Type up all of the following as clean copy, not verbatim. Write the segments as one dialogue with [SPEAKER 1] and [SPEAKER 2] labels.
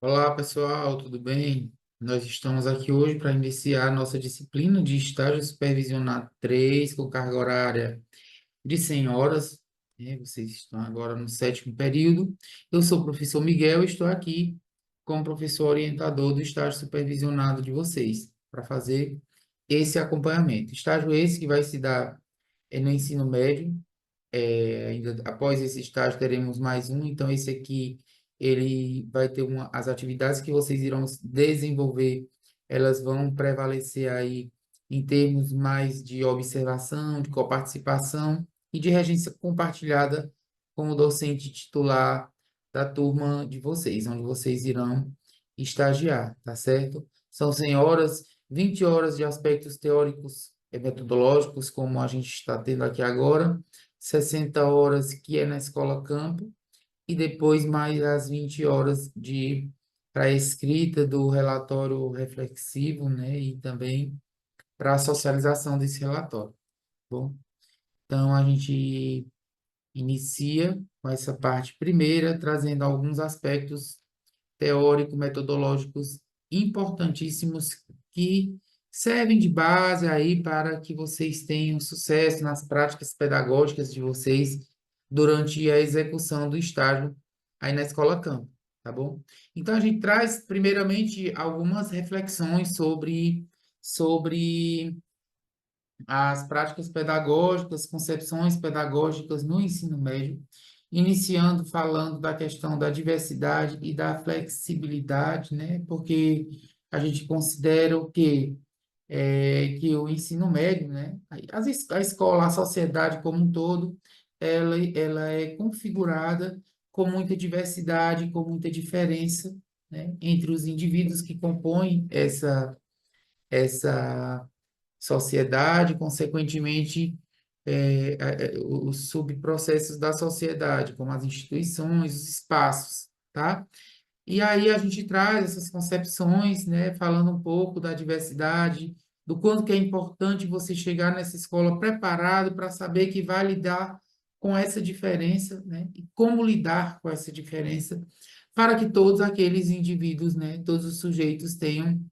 [SPEAKER 1] Olá, pessoal, tudo bem? Nós estamos aqui hoje para iniciar a nossa disciplina de estágio supervisionado 3 com carga horária de 100 horas. Vocês estão agora no sétimo período. Eu sou o professor Miguel e estou aqui como professor orientador do estágio supervisionado de vocês, para fazer esse acompanhamento. Estágio esse que vai se dar no ensino médio. Ainda após esse estágio teremos mais um, então esse aqui ele vai ter as atividades que vocês irão desenvolver, elas vão prevalecer aí em termos mais de observação, de coparticipação e de regência compartilhada com o docente titular da turma de vocês, onde vocês irão estagiar, tá certo? São 100 horas, 20 horas de aspectos teóricos e metodológicos, como a gente está tendo aqui agora, 60 horas que é na escola campo, e depois mais as 20 horas de para a escrita do relatório reflexivo, né, e também para a socialização desse relatório. Bom, então a gente inicia com essa parte primeira, trazendo alguns aspectos teórico-metodológicos importantíssimos que servem de base aí para que vocês tenham sucesso nas práticas pedagógicas de vocês durante a execução do estágio aí na escola campo, tá bom? Então, a gente traz, primeiramente, algumas reflexões sobre as práticas pedagógicas, concepções pedagógicas no ensino médio, iniciando falando da questão da diversidade e da flexibilidade, né? Porque a gente considera o quê? Que o ensino médio, né? A escola, a sociedade como um todo, ela é configurada com muita diversidade, com muita diferença, né? Entre os indivíduos que compõem essa sociedade, consequentemente, os subprocessos da sociedade, como as instituições, os espaços, tá? E aí a gente traz essas concepções, né, falando um pouco da diversidade, do quanto que é importante você chegar nessa escola preparado para saber que vai lidar com essa diferença, né, e como lidar com essa diferença, para que todos aqueles indivíduos, né, todos os sujeitos tenham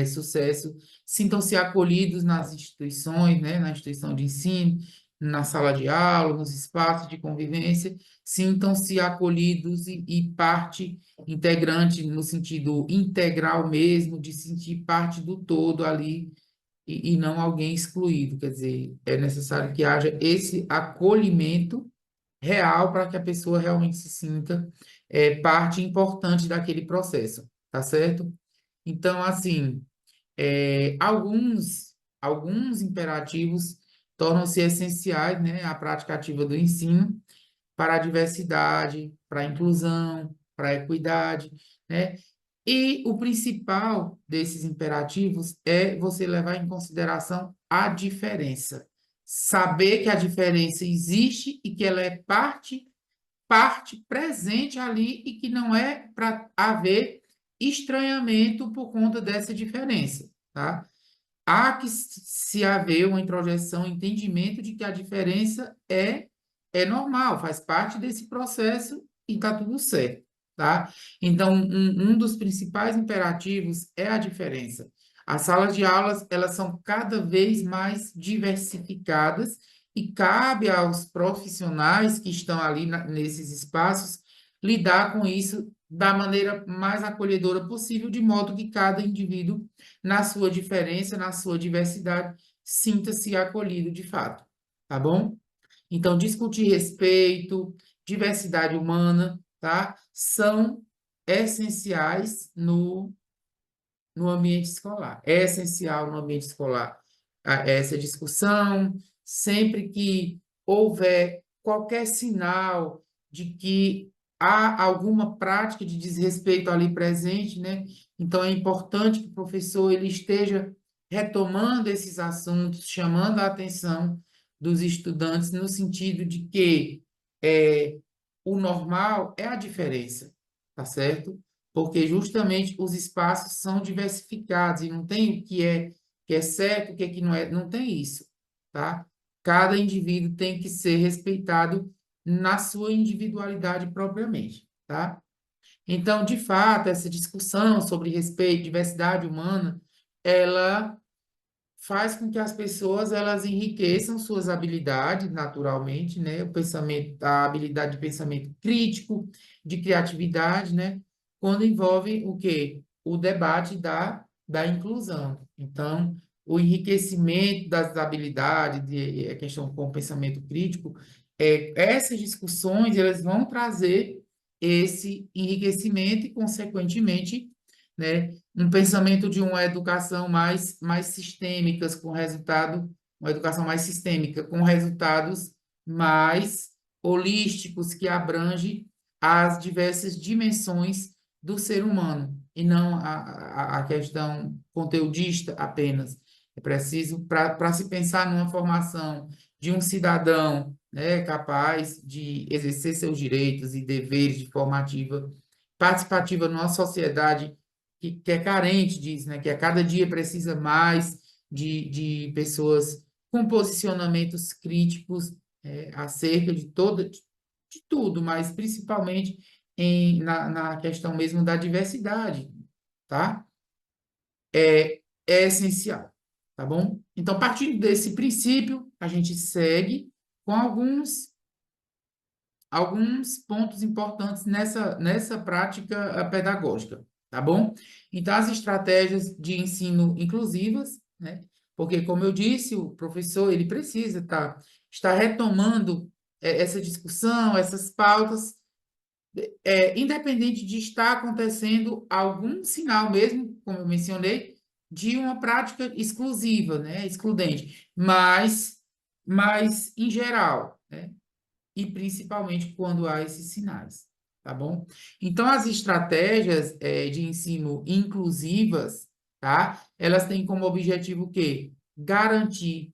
[SPEAKER 1] sucesso, sintam-se acolhidos nas instituições, né, na instituição de ensino, na sala de aula, nos espaços de convivência, sintam-se acolhidos e parte integrante no sentido integral mesmo, de sentir parte do todo ali e não alguém excluído. Quer dizer, é necessário que haja esse acolhimento real para que a pessoa realmente se sinta parte importante daquele processo, tá certo? Então, assim, alguns imperativos tornam-se essenciais, né, à prática ativa do ensino para a diversidade, para a inclusão, para a equidade, né? E o principal desses imperativos é você levar em consideração a diferença. Saber que a diferença existe e que ela é parte presente ali e que não é para haver estranhamento por conta dessa diferença, tá? Há que se haver uma introjeção, um entendimento de que a diferença é normal, faz parte desse processo e está tudo certo, tá? Então, um dos principais imperativos é a diferença. As salas de aulas, elas são cada vez mais diversificadas e cabe aos profissionais que estão ali nesses espaços lidar com isso da maneira mais acolhedora possível, de modo que cada indivíduo na sua diferença, na sua diversidade, sinta-se acolhido de fato, tá bom? Então, discutir respeito, diversidade humana, tá? São essenciais no ambiente escolar. É essencial no ambiente escolar essa discussão, sempre que houver qualquer sinal de que há alguma prática de desrespeito ali presente, né? Então é importante que o professor ele esteja retomando esses assuntos, chamando a atenção dos estudantes no sentido de que o normal é a diferença, tá certo? Porque justamente os espaços são diversificados e não tem o que é certo, o que é que não é, não tem isso, tá? Cada indivíduo tem que ser respeitado na sua individualidade propriamente, tá? Então, de fato, essa discussão sobre respeito, diversidade humana, ela faz com que as pessoas elas enriqueçam suas habilidades naturalmente, né? O pensamento, a habilidade de pensamento crítico, de criatividade, né? Quando envolve o quê? O debate da inclusão. Então, o enriquecimento das habilidades, de, a questão com o pensamento crítico, essas discussões elas vão trazer esse enriquecimento e, consequentemente, né, um pensamento de uma educação mais sistêmicas, com resultado, uma educação mais sistêmica, com resultados mais holísticos, que abrange as diversas dimensões do ser humano, e não a questão conteudista apenas. É preciso, para se pensar numa formação de um cidadão, né, capaz de exercer seus direitos e deveres de formativa participativa numa sociedade que é carente disso, né? Que a cada dia precisa mais de pessoas com posicionamentos críticos acerca de tudo, mas principalmente na questão mesmo da diversidade, tá? É essencial, tá bom? Então, partindo desse princípio, a gente segue com alguns pontos importantes nessa prática pedagógica, tá bom? Então, as estratégias de ensino inclusivas, né? Porque, como eu disse, o professor, ele precisa estar retomando essa discussão, essas pautas, independente de estar acontecendo algum sinal mesmo, como eu mencionei, de uma prática exclusiva, né? Excludente, mas em geral, né? E principalmente quando há esses sinais, tá bom? Então, as estratégias de ensino inclusivas, tá? Elas têm como objetivo o quê? Garantir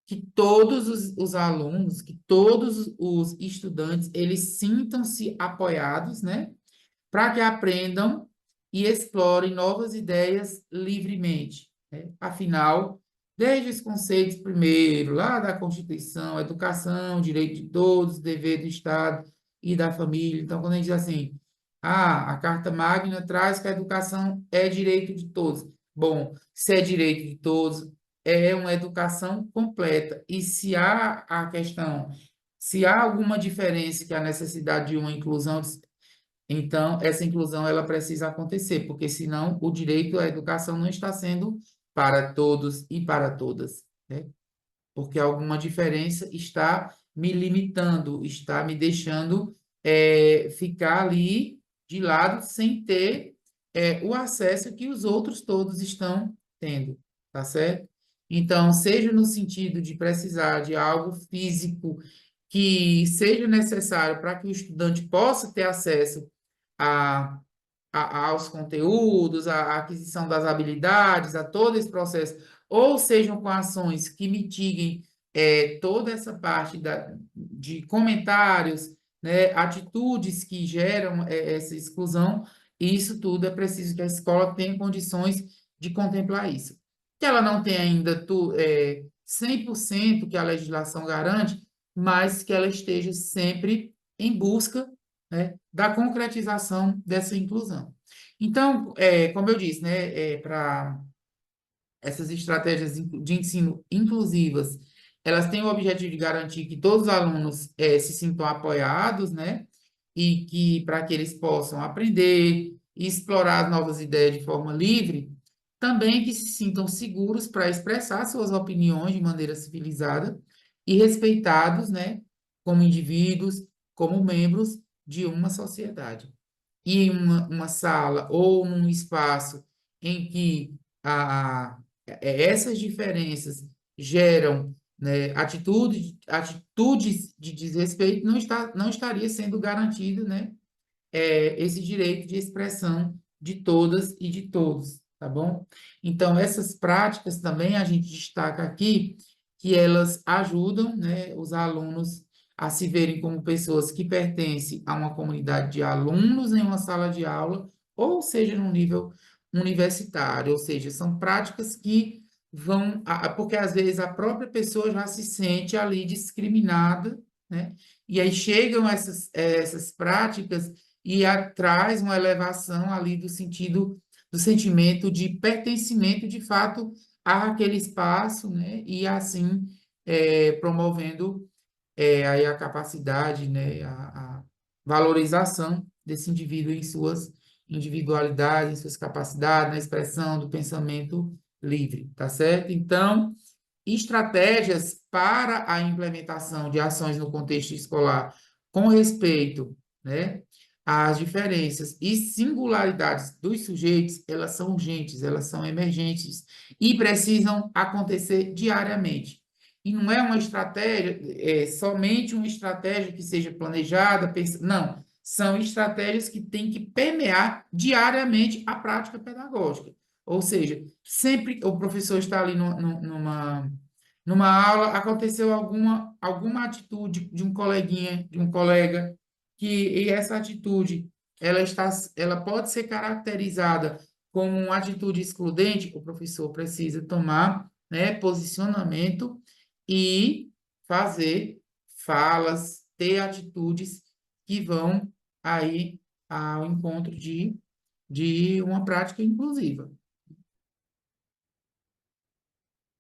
[SPEAKER 1] que todos os alunos, que todos os estudantes, eles sintam-se apoiados, né? Para que aprendam e explorem novas ideias livremente, né? Afinal, desde os conceitos primeiro, lá da Constituição, educação, direito de todos, dever do Estado e da família. Então, quando a gente diz assim, a Carta Magna traz que a educação é direito de todos. Bom, se é direito de todos, é uma educação completa. E se há a questão, se há alguma diferença que há necessidade de uma inclusão, então, essa inclusão ela precisa acontecer, porque senão o direito à educação não está sendo para todos e para todas, né? Porque alguma diferença está me limitando, está me deixando ficar ali de lado sem ter o acesso que os outros todos estão tendo, tá certo? Então, seja no sentido de precisar de algo físico que seja necessário para que o estudante possa ter acesso a, aos conteúdos, à aquisição das habilidades, a todo esse processo, ou sejam com ações que mitiguem toda essa parte de comentários, né, atitudes que geram essa exclusão, e isso tudo é preciso que a escola tenha condições de contemplar isso. Que ela não tem ainda 100% que a legislação garante, mas que ela esteja sempre em busca, né, da concretização dessa inclusão. Então, como eu disse, né, para essas estratégias de ensino inclusivas, elas têm o objetivo de garantir que todos os alunos se sintam apoiados, né, e que para que eles possam aprender e explorar as novas ideias de forma livre, também que se sintam seguros para expressar suas opiniões de maneira civilizada e respeitados, né, como indivíduos, como membros de uma sociedade. E em uma sala ou num espaço em que essas diferenças geram, né, atitudes de desrespeito, não estaria sendo garantido, né, esse direito de expressão de todas e de todos, tá bom? Então, essas práticas também a gente destaca aqui que elas ajudam, né, os alunos a se verem como pessoas que pertencem a uma comunidade de alunos em uma sala de aula, ou seja, no nível universitário, ou seja, são práticas que vão, porque às vezes a própria pessoa já se sente ali discriminada, né? E aí chegam essas práticas e traz uma elevação ali do sentido, do sentimento de pertencimento, de fato, àquele espaço, né? E assim, promovendo aí a capacidade, né? A valorização desse indivíduo em suas individualidades, em suas capacidades, na expressão do pensamento livre, tá certo? Então, estratégias para a implementação de ações no contexto escolar com respeito, né, às diferenças e singularidades dos sujeitos, elas são urgentes, elas são emergentes e precisam acontecer diariamente. E não é uma estratégia, somente uma estratégia que seja planejada, não, são estratégias que têm que permear diariamente a prática pedagógica. Ou seja, sempre o professor está ali numa aula, aconteceu alguma atitude de um coleguinha, de um colega, e essa atitude, ela pode ser caracterizada como uma atitude excludente, o professor precisa tomar, né, posicionamento e fazer falas, ter atitudes que vão aí ao encontro de uma prática inclusiva.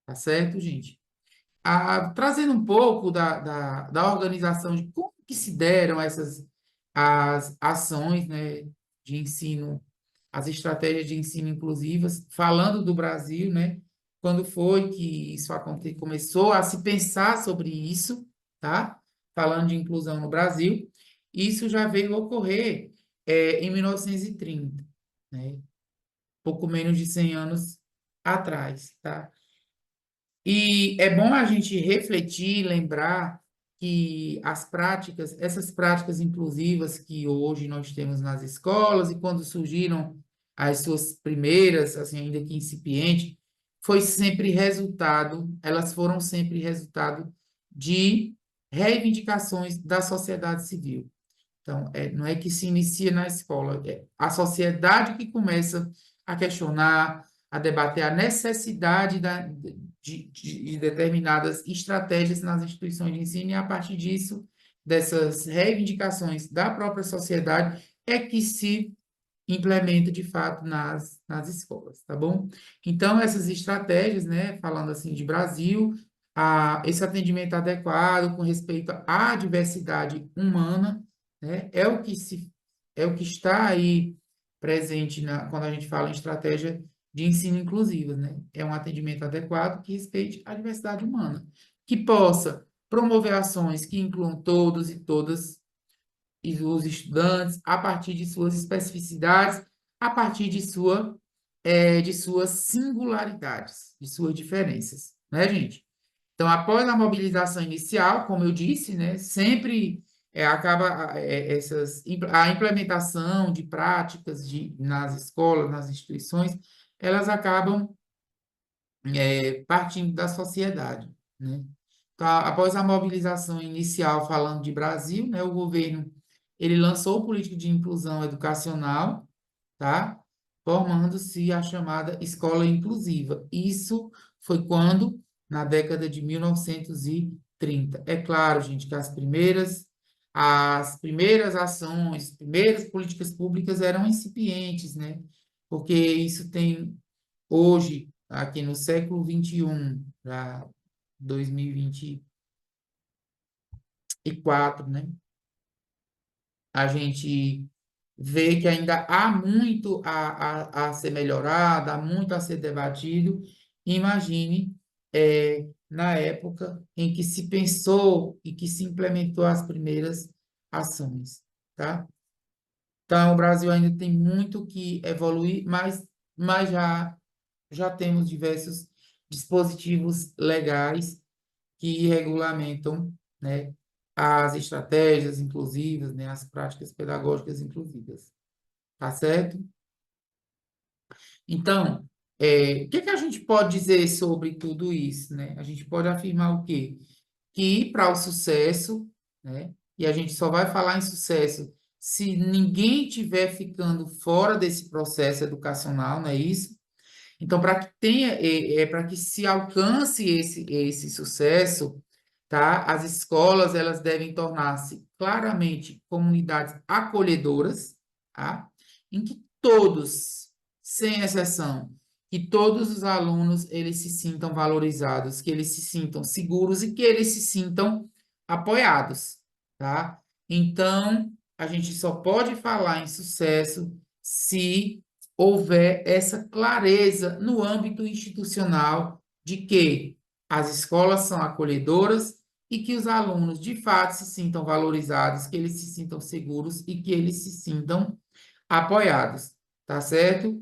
[SPEAKER 1] Tá certo, gente? Trazendo um pouco da organização de como que se deram as ações, né, de ensino, as estratégias de ensino inclusivas, falando do Brasil, né, quando foi que isso começou a se pensar sobre isso, tá? Falando de inclusão no Brasil, isso já veio ocorrer em 1930, né? Pouco menos de 100 anos atrás, tá? E é bom a gente refletir, lembrar que essas práticas inclusivas que hoje nós temos nas escolas e quando surgiram as suas primeiras, assim, ainda que incipiente, elas foram sempre resultado de reivindicações da sociedade civil. Então, não é que se inicia na escola, é a sociedade que começa a questionar, a debater a necessidade de determinadas estratégias nas instituições de ensino, e a partir disso, dessas reivindicações da própria sociedade, é que se implementa de fato nas escolas, tá bom? Então, essas estratégias, né, falando assim de Brasil, esse atendimento adequado com respeito à diversidade humana, né, é o que está aí presente quando a gente fala em estratégia de ensino inclusiva, né? É um atendimento adequado que respeite a diversidade humana, que possa promover ações que incluam todos e todas e os estudantes a partir de suas especificidades, a partir de suas singularidades, de suas diferenças, né, gente? Então, após a mobilização inicial, como eu disse, né, sempre acaba a implementação de práticas nas escolas, nas instituições, elas acabam partindo da sociedade, né? Então, após a mobilização inicial, falando de Brasil, né, o governo ele lançou política de inclusão educacional, tá? Formando-se a chamada escola inclusiva. Isso foi quando? Na década de 1930. É claro, gente, que as primeiras ações, primeiras políticas públicas eram incipientes, né? Porque isso tem hoje, aqui no século XXI, já 2024, né? A gente vê que ainda há muito a ser melhorado, há muito a ser debatido. Imagine, na época em que se pensou e que se implementou as primeiras ações, tá? Então, o Brasil ainda tem muito que evoluir, mas já temos diversos dispositivos legais que regulamentam, né, as estratégias inclusivas, né, as práticas pedagógicas inclusivas. Tá certo? Então, o que que a gente pode dizer sobre tudo isso, né? A gente pode afirmar o quê? Que para o sucesso, né? E a gente só vai falar em sucesso se ninguém estiver ficando fora desse processo educacional, não é isso? Então, para que tenha, para que se alcance esse sucesso, tá? As escolas, elas devem tornar-se claramente comunidades acolhedoras, tá? Em que todos, sem exceção, que todos os alunos eles se sintam valorizados, que eles se sintam seguros e que eles se sintam apoiados, tá? Então, a gente só pode falar em sucesso se houver essa clareza no âmbito institucional de que as escolas são acolhedoras e que os alunos de fato se sintam valorizados, que eles se sintam seguros e que eles se sintam apoiados, tá certo?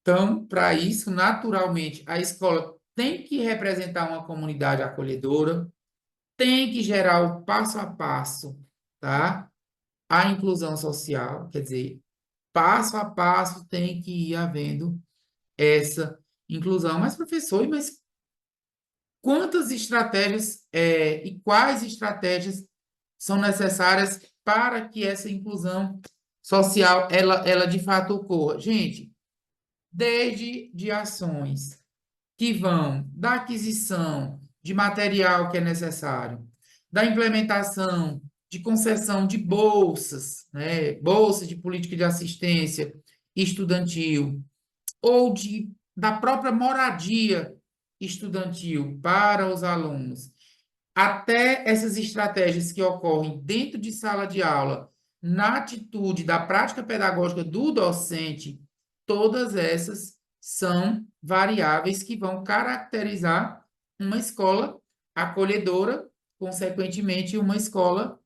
[SPEAKER 1] Então, para isso, naturalmente, a escola tem que representar uma comunidade acolhedora, tem que gerar o passo a passo, tá? A inclusão social, quer dizer, passo a passo tem que ir havendo essa inclusão. Mas, professor, mas quantas estratégias e quais estratégias são necessárias para que essa inclusão social ela de fato ocorra? Gente, desde de ações que vão da aquisição de material que é necessário, da implementação de concessão de bolsas, né, bolsas de política de assistência estudantil, ou da própria moradia estudantil para os alunos, até essas estratégias que ocorrem dentro de sala de aula, na atitude da prática pedagógica do docente, todas essas são variáveis que vão caracterizar uma escola acolhedora, consequentemente, uma escola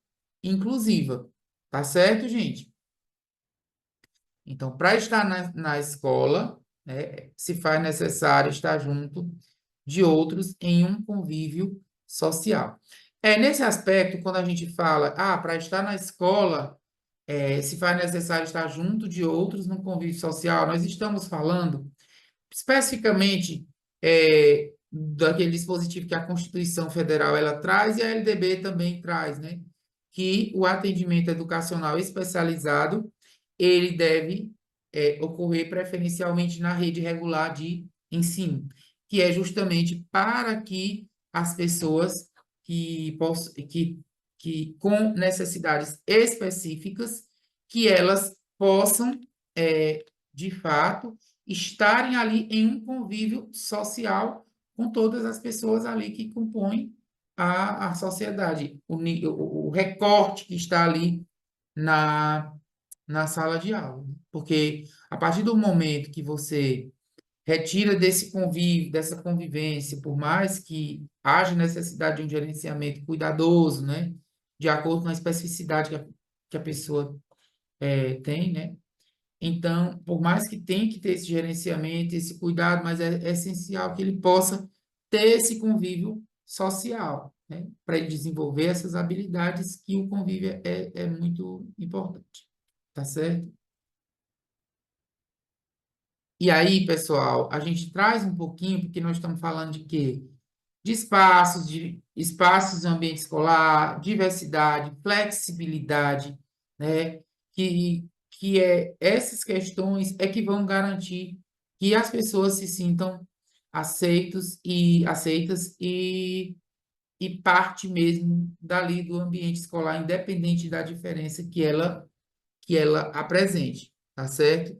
[SPEAKER 1] inclusiva. Tá certo, gente? Então, para estar na escola, né, se faz necessário estar junto de outros em um convívio social. Nesse aspecto, quando a gente fala, para estar na escola, se faz necessário estar junto de outros num convívio social, nós estamos falando especificamente daquele dispositivo que a Constituição Federal ela traz e a LDB também traz, né? Que o atendimento educacional especializado ele deve ocorrer preferencialmente na rede regular de ensino, que é justamente para que as pessoas que com necessidades específicas, que elas possam, de fato, estarem ali em um convívio social com todas as pessoas ali que compõem a sociedade, o recorte que está ali na, na sala de aula. Porque a partir do momento que você retira desse convívio, dessa convivência, por mais que haja necessidade de um gerenciamento cuidadoso, né, de acordo com a especificidade que a pessoa tem, né? Então, por mais que tenha que ter esse gerenciamento, esse cuidado, mas é essencial que ele possa ter esse convívio social, né? Para ele desenvolver essas habilidades que o convívio é muito importante, tá certo? E aí, pessoal, a gente traz um pouquinho, porque nós estamos falando de quê? De espaços no ambiente escolar, diversidade, flexibilidade, né? Que essas questões é que vão garantir que as pessoas se sintam aceitas e parte mesmo dali do ambiente escolar, independente da diferença que ela apresente, tá certo?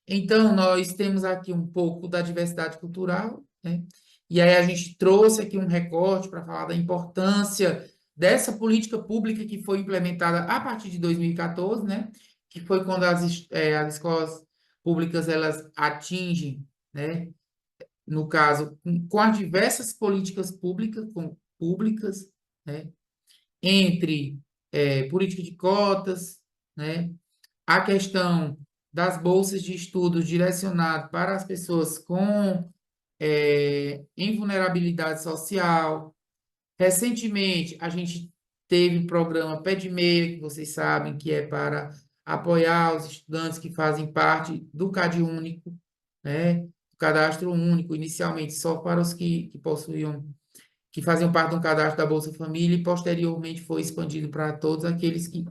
[SPEAKER 1] Então, nós temos aqui um pouco da diversidade cultural, né? E aí a gente trouxe aqui um recorte para falar da importância dessa política pública que foi implementada a partir de 2014, né? Que foi quando as escolas públicas elas atingem, né? No caso, com as diversas políticas públicas, né? Entre política de cotas, né? A questão das bolsas de estudos direcionadas para as pessoas com em vulnerabilidade social. Recentemente, a gente teve o programa Pé de Meia, que vocês sabem que é para apoiar os estudantes que fazem parte do CAD único, né? Do cadastro único, inicialmente só para os que possuíam, que faziam parte do cadastro da Bolsa Família, e posteriormente foi expandido para todos aqueles que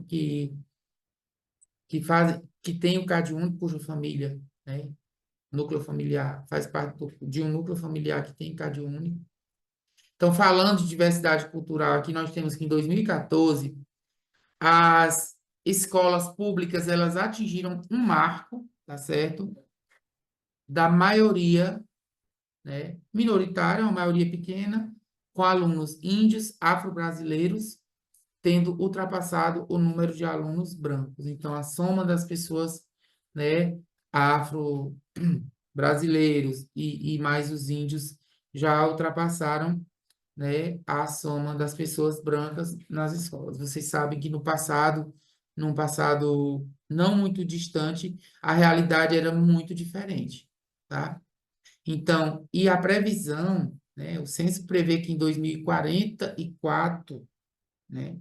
[SPEAKER 1] têm o CAD único, cuja família, né? Núcleo familiar, faz parte de um núcleo familiar que tem CAD único. Então, falando de diversidade cultural, aqui nós temos que em 2014, as escolas públicas, elas atingiram um marco, tá certo? Da maioria, né, minoritária, uma maioria pequena, com alunos índios, afro-brasileiros, tendo ultrapassado o número de alunos brancos. Então, a soma das pessoas, né, afro-brasileiros e mais os índios já ultrapassaram, né, a soma das pessoas brancas nas escolas. Vocês sabem que no passado, num passado não muito distante, a realidade era muito diferente, tá? Então, e a previsão, né, o censo prevê que em 2044, né,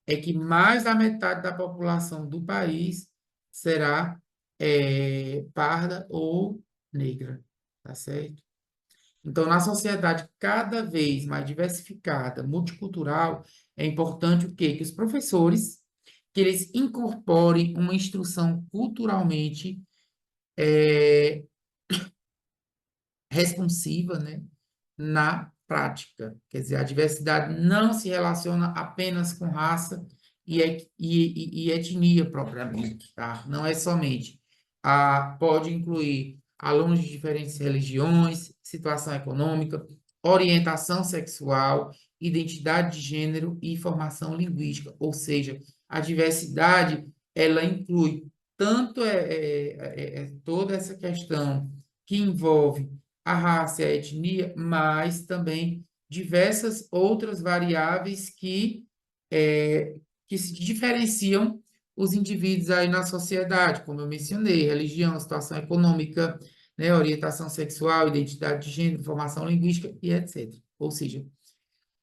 [SPEAKER 1] é que mais da metade da população do país será parda ou negra, tá certo? Então, na sociedade cada vez mais diversificada, multicultural, é importante o quê? Que os professores, que eles incorporem uma instrução culturalmente responsiva, né, na prática. Quer dizer, a diversidade não se relaciona apenas com raça e etnia propriamente, tá? Não é somente. Pode incluir alunos de diferentes religiões, situação econômica, orientação sexual, identidade de gênero e formação linguística. Ou seja, a diversidade, ela inclui tanto toda essa questão que envolve a raça e a etnia, mas também diversas outras variáveis que se diferenciam os indivíduos aí na sociedade, como eu mencionei, religião, situação econômica, né, orientação sexual, identidade de gênero, formação linguística e etc. Ou seja,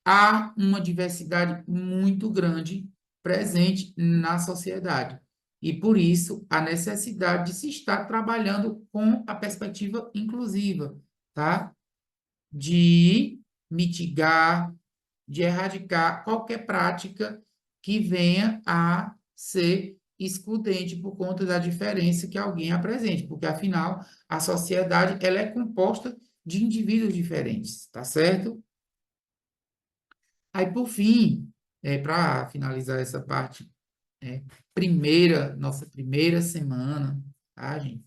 [SPEAKER 1] há uma diversidade muito grande presente na sociedade. E por isso a necessidade de se estar trabalhando com a perspectiva inclusiva, tá? De mitigar, de erradicar qualquer prática que venha a ser excludente por conta da diferença que alguém apresente, porque afinal a sociedade ela é composta de indivíduos diferentes, tá certo? Aí por fim, para finalizar essa parte, nossa primeira semana, tá, gente?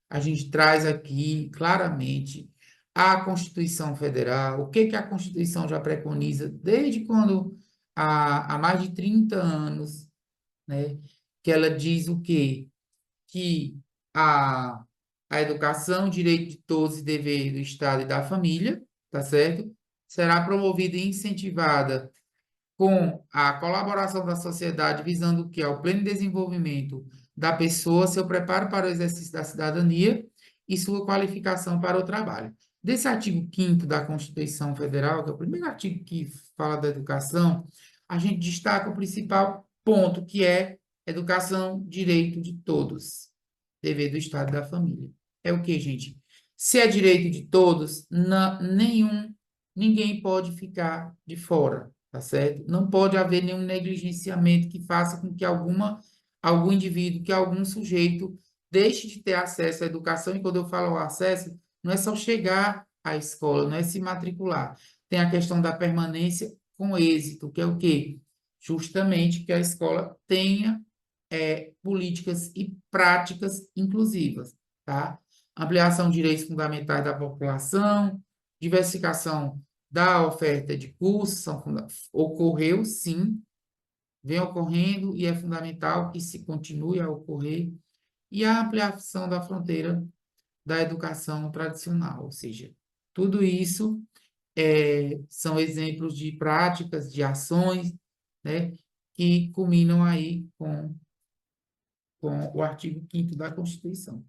[SPEAKER 1] A gente traz aqui claramente a Constituição Federal, o que que a Constituição já preconiza desde quando, há mais de 30 anos, né? Que ela diz o quê? Que a, a educação, direito de todos e dever do Estado e da família, tá certo? Será promovida e incentivada com a colaboração da sociedade, visando o que é o pleno desenvolvimento da pessoa, seu preparo para o exercício da cidadania e sua qualificação para o trabalho. Desse artigo 5º da Constituição Federal, que é o primeiro artigo que fala da educação, a gente destaca o principal ponto, que é educação, direito de todos, dever do Estado e da família. É o que, gente? Se é direito de todos, ninguém pode ficar de fora, tá certo? Não pode haver nenhum negligenciamento que faça com que algum indivíduo, que algum sujeito deixe de ter acesso à educação. E quando eu falo acesso, não é só chegar à escola, não é se matricular. Tem a questão da permanência com êxito, que é o quê? Justamente que a escola tenha políticas e práticas inclusivas, tá? Ampliação de direitos fundamentais da população, diversificação da oferta de cursos, ocorreu sim, vem ocorrendo e é fundamental que se continue a ocorrer, e a ampliação da fronteira da educação tradicional, ou seja, tudo isso são exemplos de práticas, de ações, né, que culminam aí com o artigo 5º da Constituição.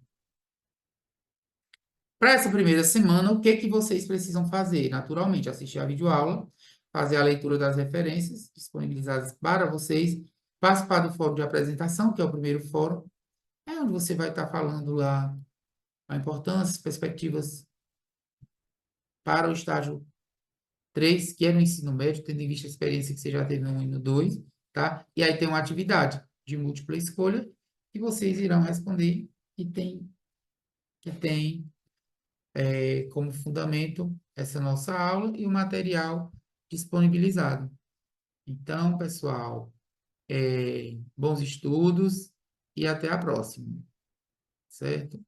[SPEAKER 1] Para essa primeira semana, o que que vocês precisam fazer? Naturalmente, assistir a videoaula, fazer a leitura das referências disponibilizadas para vocês, participar do fórum de apresentação, que é o primeiro fórum, é onde você vai estar falando lá a importância, as perspectivas para o estágio 3, que é no ensino médio, tendo em vista a experiência que você já teve no 1 e no 2, tá? E aí tem uma atividade de múltipla escolha, que vocês irão responder, que tem como fundamento essa nossa aula e o material disponibilizado. Então, pessoal, bons estudos e até a próxima, certo?